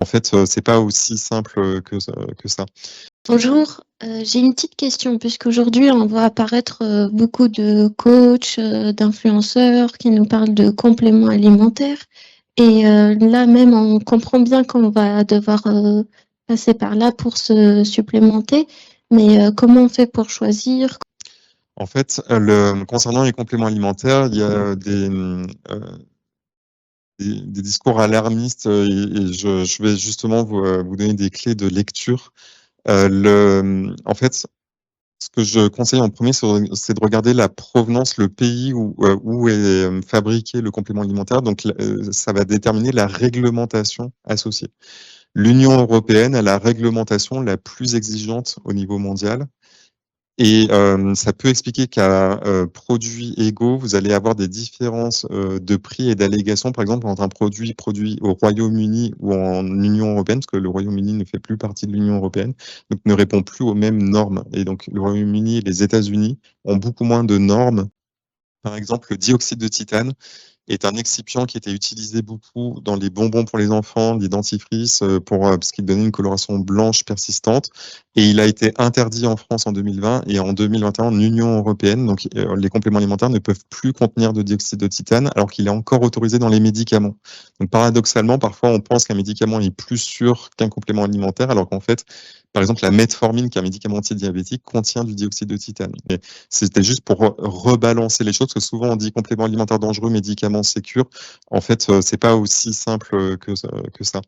En fait, c'est pas aussi simple que ça. Bonjour, j'ai une petite question puisqu'aujourd'hui on voit apparaître beaucoup de coachs, d'influenceurs qui nous parlent de compléments alimentaires et là même on comprend bien qu'on va devoir passer par là pour se supplémenter, mais comment on fait pour choisir? En fait, concernant les compléments alimentaires, il y a des discours alarmistes et je vais justement vous donner des clés de lecture. En fait, ce que je conseille en premier, c'est de regarder la provenance, le pays où est fabriqué le complément alimentaire. Donc, ça va déterminer la réglementation associée. L'Union européenne a la réglementation la plus exigeante au niveau mondial. Et ça peut expliquer qu'à produits égaux, vous allez avoir des différences de prix et d'allégations, par exemple, entre un produit produit au Royaume-Uni ou en Union européenne, parce que le Royaume-Uni ne fait plus partie de l'Union européenne, donc ne répond plus aux mêmes normes. Et donc, le Royaume-Uni et les États-Unis ont beaucoup moins de normes. Par exemple, le dioxyde de titane est un excipient qui était utilisé beaucoup dans les bonbons pour les enfants, les dentifrices, parce qu'il donnait une coloration blanche persistante. Et il a été interdit en France en 2020 et en 2021 en Union européenne. Donc, les compléments alimentaires ne peuvent plus contenir de dioxyde de titane, alors qu'il est encore autorisé dans les médicaments. Donc, paradoxalement, parfois, on pense qu'un médicament est plus sûr qu'un complément alimentaire, alors qu'en fait, par exemple, la metformine, qui est un médicament antidiabétique, contient du dioxyde de titane. Et c'était juste pour rebalancer les choses, parce que souvent on dit complément alimentaire dangereux, médicament sécure. En fait, c'est pas aussi simple que ça.